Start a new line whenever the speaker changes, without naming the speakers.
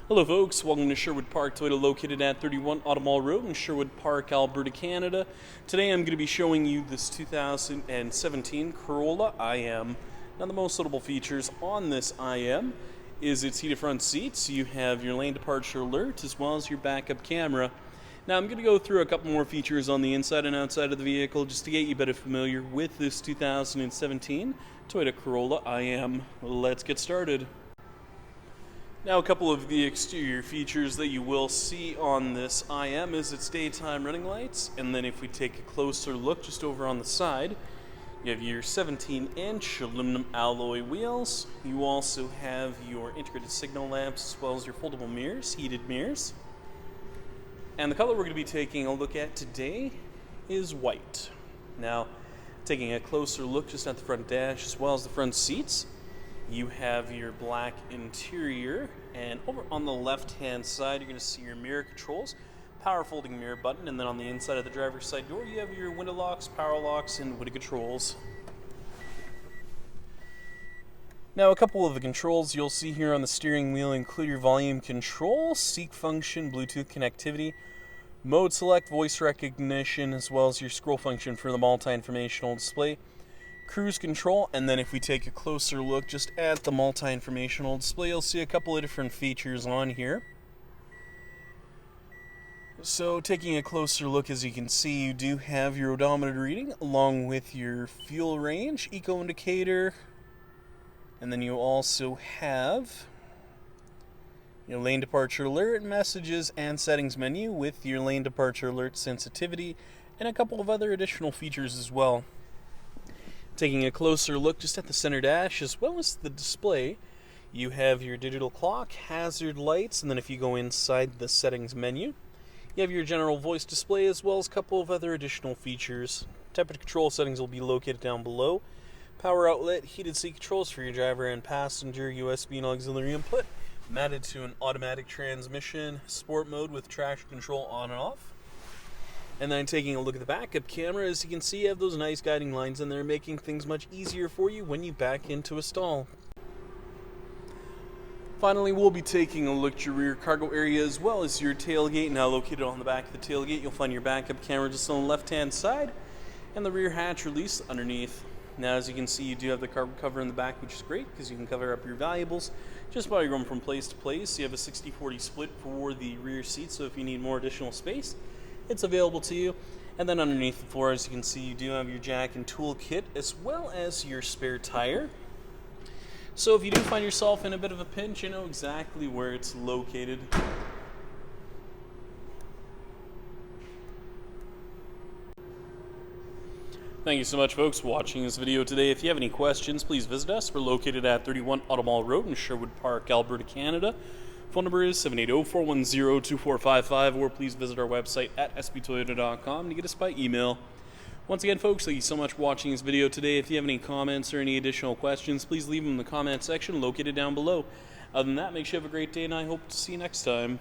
Hello folks, welcome to Sherwood Park Toyota, located at 31 Automall Road in Sherwood Park, Alberta, Canada. Today I'm going to be showing you this 2017 Corolla IM. Now the most notable features on this IM is its heated front seats. You have your lane departure alert as well as your backup camera. Now I'm going to go through a couple more features on the inside and outside of the vehicle just to get you better familiar with this 2017 Toyota Corolla IM. Let's get started. Now a couple of the exterior features that you will see on this IM is its daytime running lights, and then if we take a closer look just over on the side, you have your 17-inch aluminum alloy wheels. You also have your integrated signal lamps as well as your foldable mirrors, heated mirrors. And the color we're going to be taking a look at today is white. Now, taking a closer look just at the front dash as well as the front seats, you have your black interior, and over on the left-hand side, you're going to see your mirror controls, power folding mirror button, and then on the inside of the driver's side door, you have your window locks, power locks, and window controls. Now, a couple of the controls you'll see here on the steering wheel include your volume control, seek function, Bluetooth connectivity, mode select, voice recognition, as well as your scroll function for the multi-informational display, cruise control, and then if we take a closer look just at the multi-informational display, you'll see a couple of different features on here. So taking a closer look, as you can see, you do have your odometer reading along with your fuel range, eco indicator, and then you also have your lane departure alert, messages, and settings menu with your lane departure alert sensitivity, and a couple of other additional features as well. Taking a closer look just at the center dash as well as the display, you have your digital clock, hazard lights, and then if you go inside the settings menu, you have your general voice display as well as a couple of other additional features. Temperature control settings will be located down below. Power outlet, heated seat controls for your driver and passenger, USB and auxiliary input, matted to an automatic transmission, sport mode with traction control on and off. And then taking a look at the backup camera, as you can see, you have those nice guiding lines in there, making things much easier for you when you back into a stall. Finally, we'll be taking a look at your rear cargo area as well as your tailgate. Now located on the back of the tailgate, you'll find your backup camera just on the left-hand side and the rear hatch release underneath. Now, as you can see, you do have the cargo cover in the back, which is great because you can cover up your valuables just while you roam from place to place. You have a 60-40 split for the rear seat, so if you need more additional space, it's available to you. And then underneath the floor, as you can see, you do have your jack and tool kit as well as your spare tire. So if you do find yourself in a bit of a pinch, you know exactly where it's located. Thank you so much, folks, for watching this video today. If you have any questions, please visit us. We're located at 31 Automall Road in Sherwood Park, Alberta, Canada. Phone number is 780-410-2455, or please visit our website at sbtoyota.com to get us by email. Once again, folks, thank you so much for watching this video today. If you have any comments or any additional questions, please leave them in the comment section located down below. Other than that, make sure you have a great day, and I hope to see you next time.